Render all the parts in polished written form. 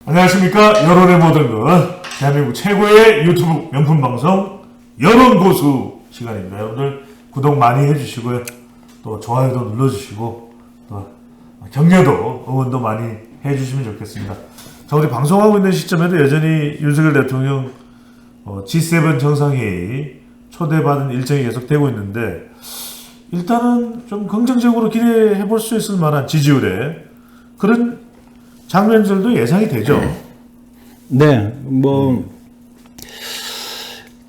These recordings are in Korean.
안녕하십니까. 여론의 모든 것, 대한민국 최고의 유튜브 명품 방송 여론고수 시간입니다. 여러분들 구독 많이 해주시고요. 또 좋아요도 눌러주시고 또 격려도 응원도 많이 해주시면 좋겠습니다. 자, 우리 방송하고 있는 시점에도 여전히 윤석열 대통령 G7 정상회의 초대받은 일정이 계속되고 있는데, 일단은 좀 긍정적으로 기대해 볼 수 있을 만한 지지율에 그런 장면들도 예상이 되죠. 네,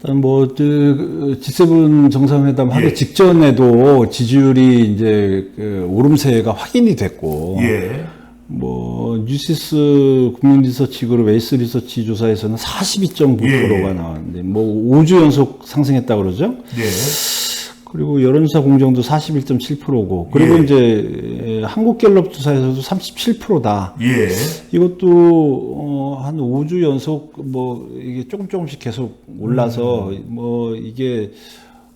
일단 G7 정상회담 하기 직전에도 지지율이 이제 오름세가 확인이 됐고, 뉴시스 국민리서치그룹 에이스 리서치 조사에서는 42.9%가 나왔는데, 5주 연속 상승했다 그러죠. 그리고 여론조사 공정도 41.7%고, 그리고 이제 한국갤럽 조사에서도 37%다. 이것도 한 5주 연속 이게 조금씩 계속 올라서 이게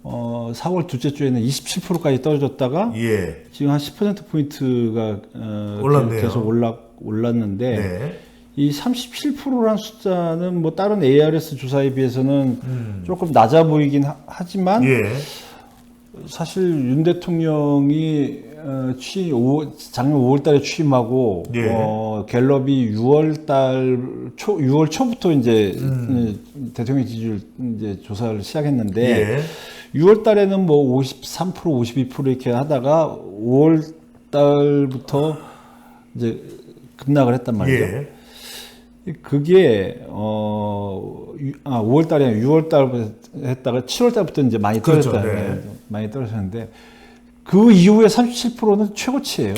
4월 둘째 주에는 27%까지 떨어졌다가 지금 한 10% 포인트가 계속 올랐는데. 이 37%라는 숫자는 다른 ARS 조사에 비해서는 조금 낮아 보이긴 하지만 사실 윤 대통령이 작년 5월 달에 취임하고 갤럽이 6월 초부터 이제 대통령 지지율 이제 조사를 시작했는데 6월 달에는 53%, 52% 이렇게 하다가 5월 달부터 이제 급락을 했단 말이죠. 그게 5월 달에 아니라 6월 달부터 했다가 7월 달부터 이제 많이 떨어졌다. 많이 떨어졌는데 그 이후에 37%는 최고치예요.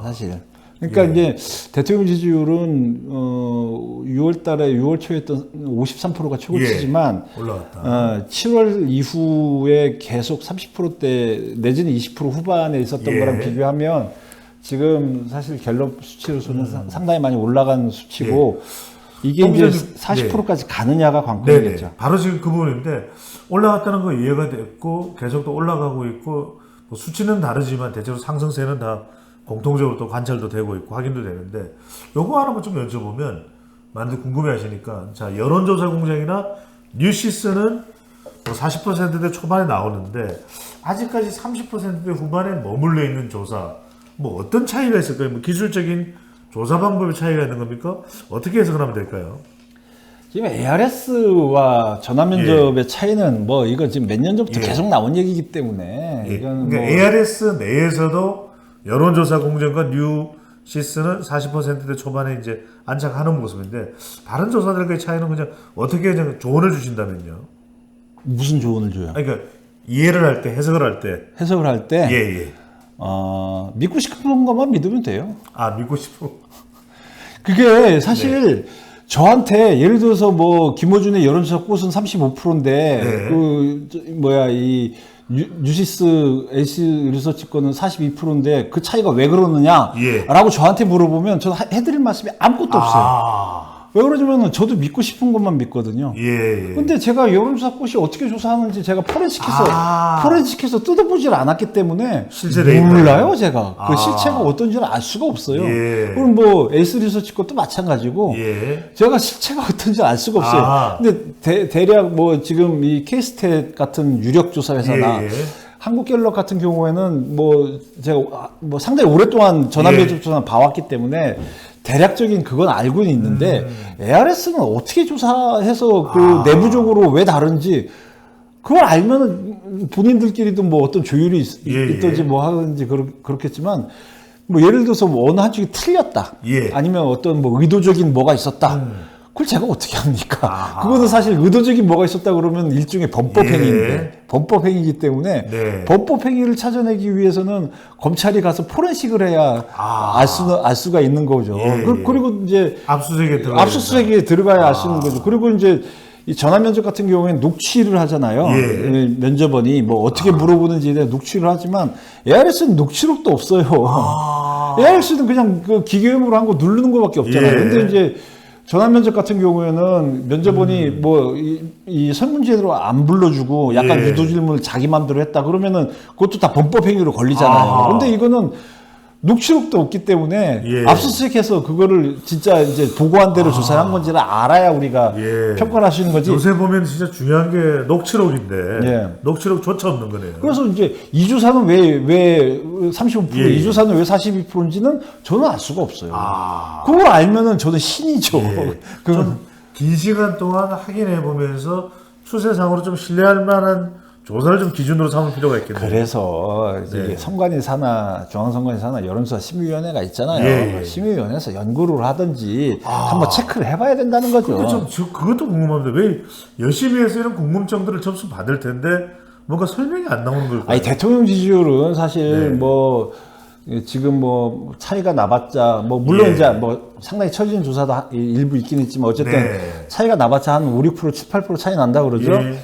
사실. 그러니까 이제 대통령 지지율은 6월 달에 6월 초에 했던 53%가 최고치지만 7월 이후에 계속 30%대 내지는 20% 후반에 있었던 거랑 비교하면 지금 사실 갤럽 수치로서는 상당히 많이 올라간 수치고 이게 이제 40%까지 가느냐가 관건이겠죠. 바로 지금 그 부분인데, 올라갔다는 거 이해가 됐고 계속 또 올라가고 있고 수치는 다르지만 대체로 상승세는 다 공통적으로 또 관찰도 되고 있고 확인도 되는데, 요거 하나만 좀 여쭤보면 많이들 궁금해 하시니까, 자, 여론조사 공장이나 뉴시스는 40%대 초반에 나오는데 아직까지 30%대 후반에 머물러 있는 조사, 어떤 차이가 있을까요? 기술적인 조사 방법의 차이가 있는 겁니까? 어떻게 해석을 하면 될까요? 지금 ARS와 전화 면접의 차이는 이거 지금 몇 년 전부터 계속 나온 얘기이기 때문에 이건 그러니까 ARS 내에서도 여론조사 공정과 뉴시스는 40%대 초반에 이제 안착하는 모습인데, 다른 조사들과의 차이는 그냥 어떻게 조언을 주신다면요? 무슨 조언을 줘요? 그러니까 이해를 할 때, 해석을 할 때 믿고 싶은 것만 믿으면 돼요. 믿고 싶어. 그게 사실 저한테 예를 들어서 김어준의 여론조사 꽃은 35%인데 이 뉴시스 에이스 리서치 거는 42%인데 그 차이가 왜 그러느냐라고 저한테 물어보면 저는 해드릴 말씀이 아무것도 없어요. 왜 그러냐면 저도 믿고 싶은 것만 믿거든요. 근데 제가 여론조사 꽃이 어떻게 조사하는지 제가 포렌식해서 뜯어보질 않았기 때문에 몰라요. 제가 그 실체가 어떤지는 알 수가 없어요. 그럼 에이스 리서치 것도 마찬가지고 제가 실체가 어떤지 알 수가 없어요. 근데 대략 지금 이 케이스탯 같은 유력 조사 회사나 한국갤럽 같은 경우에는 제가 상당히 오랫동안 전화면접 조사 봐왔기 때문에 대략적인 그건 알고는 있는데 ARS는 어떻게 조사해서 그 내부적으로 왜 다른지 그걸 알면은 본인들끼리도 어떤 조율이 있든지 하든지 그렇겠지만 예를 들어서 어느 한쪽이 틀렸다 아니면 어떤 의도적인 뭐가 있었다 그걸 제가 어떻게 합니까? 그거는 사실 의도적인 뭐가 있었다 그러면 일종의 범법행위인데 범법행위이기 때문에 범법행위를 찾아내기 위해서는 검찰이 가서 포렌식을 해야 알 수가 있는 거죠. 그리고 이제 압수수색에 들어가야 알 수 있는 거죠. 그리고 이제 이 전화 면접 같은 경우에는 녹취를 하잖아요. 면접원이 어떻게 물어보는지에 대해 녹취를 하지만 ARS는 녹취록도 없어요. ARS는 그냥 그 기계음으로 한 거 누르는 거밖에 없잖아요. 근데 이제 전화 면접 같은 경우에는 면접원이 이 설문지로 안 불러주고 약간 유도 질문을 자기 맘대로 했다 그러면은 그것도 다 범법 행위로 걸리잖아요. 근데 이거는 녹취록도 없기 때문에 예. 압수수색해서 그거를 진짜 이제 보고한 대로 조사를 한 건지를 알아야 우리가 예. 평가를 할 수 있는 거지. 요새 보면 진짜 중요한 게 녹취록인데 예. 녹취록조차 없는 거네요. 그래서 이제 이주사는 왜 35%, 예. 이주사는 왜 42%인지는 저는 알 수가 없어요. 아. 그걸 알면은 저는 신이죠. 예. 그건 좀 긴 시간 동안 확인해 보면서 추세상으로 좀 신뢰할 만한 조사를 좀 기준으로 삼을 필요가 있겠네요. 그래서 이제 네. 선관위 산하, 중앙선관위 산하 여론조사 심의위원회가 있잖아요. 예, 예. 심의위원회에서 연구를 하든지 한번 체크를 해봐야 된다는 거죠. 근데 그것도 궁금합니다. 왜 열심히 해서 이런 궁금증들을 접수 받을 텐데 뭔가 설명이 안 나오는 걸까요? 아니 대통령 지지율은 사실 네. 뭐 지금 뭐 차이가 나봤자 뭐 물론 예. 이제 뭐 상당히 처진 조사도 일부 있긴 있지만 어쨌든 네. 차이가 나봤자 한 5, 6%, 7, 8% 차이 난다 그러죠. 예.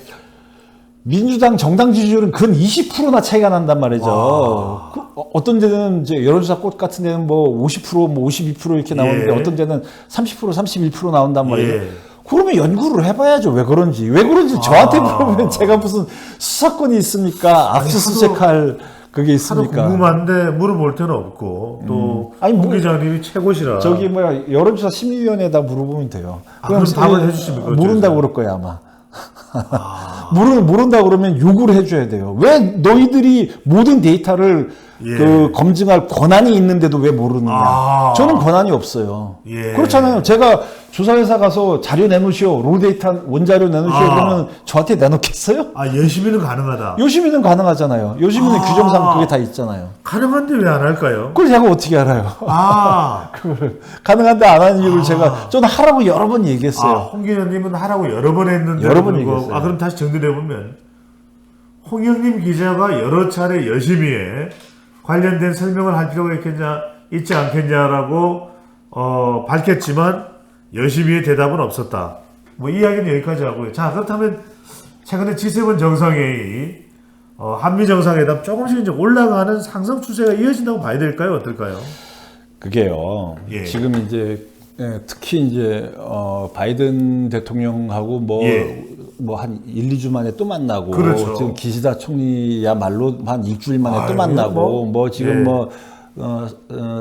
민주당 정당 지지율은 근 20%나 차이가 난단 말이죠. 아. 어떤 데는 이제 여론조사 꽃 같은 데는 뭐 50%, 뭐 52% 이렇게 나오는데 예. 어떤 데는 30%, 31% 나온단 말이에요. 예. 그러면 연구를 해봐야죠. 왜 그런지. 저한테 물어보면 제가 무슨 수사권이 있습니까? 압수수색할 그게 하도 있습니까? 궁금한데 물어볼 데는 없고 또 아니, 홍 기자님이 최고시라. 저기 뭐야 여론조사 심의위원회에다 물어보면 돼요. 그럼 답을 해주십니까? 모른다고 그럴 거야 아마. 모른다 그러면 욕을 해줘야 돼요. 왜 너희들이 모든 데이터를 예. 그 검증할 권한이 있는데도 왜 모르느냐? 아. 저는 권한이 없어요. 예. 그렇잖아요. 제가 조사회사 가서 자료 내놓으시오, 로 데이터 원자료 내놓으시오 그러면 저한테 내놓겠어요? 아 열심히는 가능하다. 요즘에는 가능하잖아요. 요즘에는 규정상 그게 다 있잖아요. 가능한데 왜 안 할까요? 그걸 제가 어떻게 알아요? 아, 그걸 가능한데 안 하는 이유를 제가 저는 하라고 여러 번 얘기했어요. 홍 기자님은 하라고 여러 번 했는데 여러 번 불구하고- 얘기했어요. 그럼 다시 정리해 보면 홍영님 기자가 여러 차례 열심히 해 관련된 설명을 할 필요가 있지 않겠냐라고 밝혔지만 열심히의 대답은 없었다. 뭐 이야기는 여기까지 하고요. 자 그렇다면 최근에 G7 정상회의 한미 정상회담 조금씩 이제 올라가는 상승 추세가 이어진다고 봐야 될까요? 어떨까요? 그게요. 예. 지금 이제 특히 이제 바이든 대통령하고 예. 뭐 한 1, 2주 만에 또 만나고 그렇죠. 지금 기시다 총리야말로 한 일주일 만에 또 아이고, 만나고 뭐 지금 예.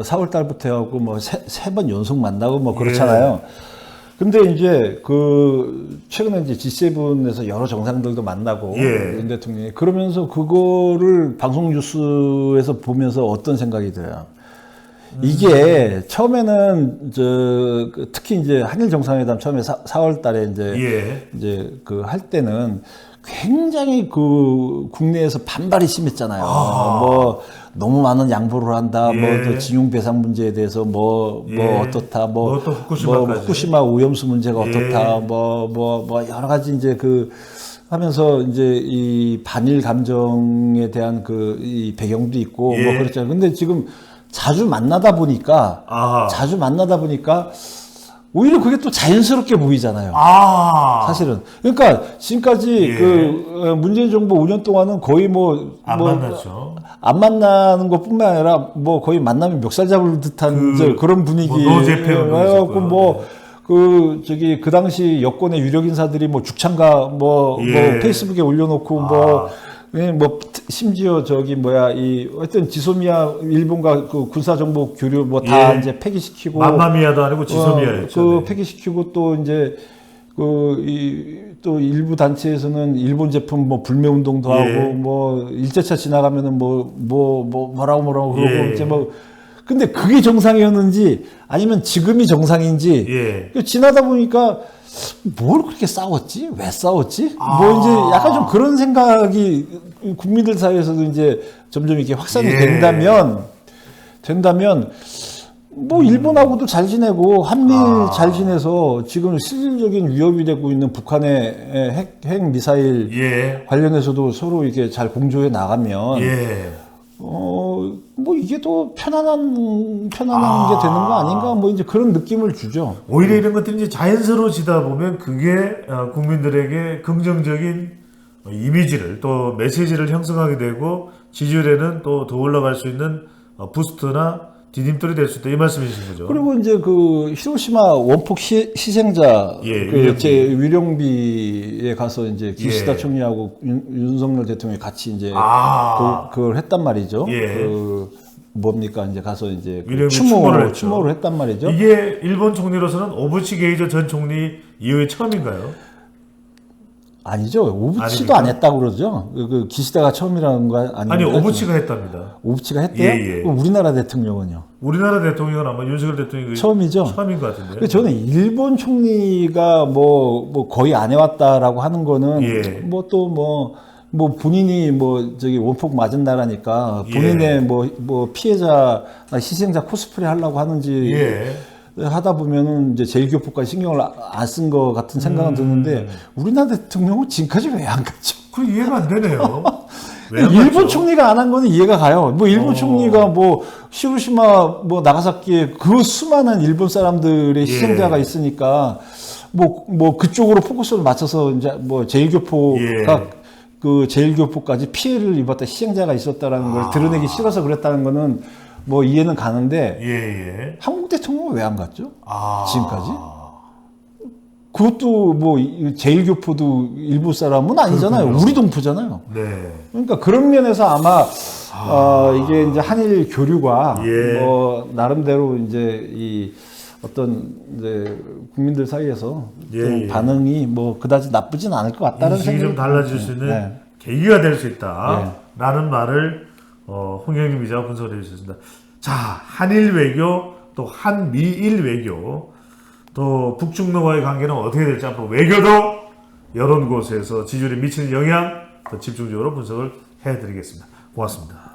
4월 달부터 해갖고 뭐 세 번 연속 만나고 뭐 예. 그렇잖아요. 근데 이제 그 최근에 이제 G7에서 여러 정상들도 만나고 예. 윤 대통령이 그러면서 그거를 방송 뉴스에서 보면서 어떤 생각이 들어요. 이게 처음에는 특히 이제 한일 정상회담 처음에 4월 달에 이제 그 할 때는 굉장히 그 국내에서 반발이 심했잖아요. 뭐 너무 많은 양보를 한다. 예. 뭐 징용 배상 문제에 대해서 뭐 예. 어떻다. 또 후쿠시마까지. 후쿠시마 오염수 문제가 예. 어떻다. 뭐 여러 가지 이제 그 하면서 이제 이 반일 감정에 대한 그 이 배경도 있고 예. 뭐 그렇잖아요. 근데 지금 자주 만나다 보니까 오히려 그게 또 자연스럽게 보이잖아요. 사실은. 그러니까 지금까지 예. 그 문재인 정부 5년 동안은 거의 안 만났죠. 안 만나는 것뿐만 아니라 뭐 거의 만나면 묘살 잡을 듯한 그런 분위기. 뭐 노제패 해갖고 그 당시 여권의 유력 인사들이 뭐 죽창가 뭐 예. 페이스북에 올려놓고 심지어 하여튼 지소미아 일본과 그 군사정보 교류 뭐 다 예. 이제 폐기시키고 맘마미아도 아니고 지소미아였죠. 폐기시키고 또 이제 또 일부 단체에서는 일본 제품 뭐 불매 운동도 예. 하고 뭐 일제차 지나가면은 뭐라고 그러고 예. 이제 근데 그게 정상이었는지 아니면 지금이 정상인지 예. 지나다 보니까 뭘 그렇게 싸웠지? 왜 싸웠지? 뭐 이제 약간 좀 그런 생각이 국민들 사이에서도 이제 점점 이렇게 확산이 예. 된다면 뭐 일본하고도 잘 지내고 한미일 잘 지내서 지금 실질적인 위협이 되고 있는 북한의 핵 미사일 예. 관련해서도 서로 이렇게 잘 공조해 나가면 예. 뭐 이게 더 편안한 게 되는 거 아닌가 뭐 이제 그런 느낌을 주죠. 오히려 이런 것들이 이제 자연스러워지다 보면 그게 국민들에게 긍정적인 이미지를 또 메시지를 형성하게 되고 지지율에는 또 더 올라갈 수 있는 부스트나 디딤돌이 될 수 있다 이 말씀이신 거죠. 그리고 이제 그 히로시마 원폭 희생자 예, 제 위령비에 가서 이제 기시다 예. 총리하고 윤석열 대통령이 같이 이제 아. 그걸 했단 말이죠. 예. 뭡니까 이제 가서 이제 그 위력의 추모를 했죠. 추모를 했단 말이죠. 이게 일본 총리로서는 오부치 게이저 전 총리 이후에 처음인가요? 아니죠. 오부치도 아닙니까? 안 했다고 그러죠. 그 기시다가 처음이라는 거 아닙니까? 아니 오부치가 했답니다. 오부치가 했대요? 예, 예. 그럼 우리나라 대통령은요? 우리나라 대통령은 아마 윤석열 대통령이 처음이죠. 처음인 것 같은데요. 그래서 저는 일본 총리가 뭐 거의 안 해왔다라고 하는 거는 예. 뭐 본인이 뭐 저기 원폭 맞은 나라니까 본인의 예. 뭐 피해자 희생자 코스프레 하려고 하는지 예. 하다 보면은 이제 제일교포까지 신경을 안 쓴 것 같은 생각은 드는데 우리나라 대통령은 지금까지 왜 안 갔죠? 그 이해가 안 되네요. 왜안 일본 갔죠? 총리가 안 한 거는 이해가 가요. 뭐 일본 총리가 뭐 히로시마 뭐 나가사키에 그 수많은 일본 사람들의 희생자가 예. 있으니까 뭐 그쪽으로 포커스를 맞춰서 이제 뭐 제일교포가 예. 그 제일교포까지 피해를 입었다 희생자가 있었다라는 걸 드러내기 싫어서 그랬다는 거는 뭐 이해는 가는데 예. 한국 대통령은 왜 안 갔죠? 아. 지금까지? 그것도 뭐 제일교포도 일부 사람은 아니잖아요. 그렇군요. 우리 동포잖아요. 네. 그러니까 그런 면에서 아마 이게 이제 한일 교류가 예. 뭐 나름대로 이제 이 어떤 이제 국민들 사이에서 예, 좀 예. 반응이 뭐 그다지 나쁘진 않을 것 같다는 인식이 생각이 좀 달라질 수 있는 네. 계기가 될 수 있다라는 말을 홍영기 기자가 분석을 해주셨습니다. 자, 한일 외교 또 한미일 외교 또 북중러와의 관계는 어떻게 될지 앞으로 외교도 여러 곳에서 지지율에 미치는 영향 더 집중적으로 분석을 해드리겠습니다. 고맙습니다.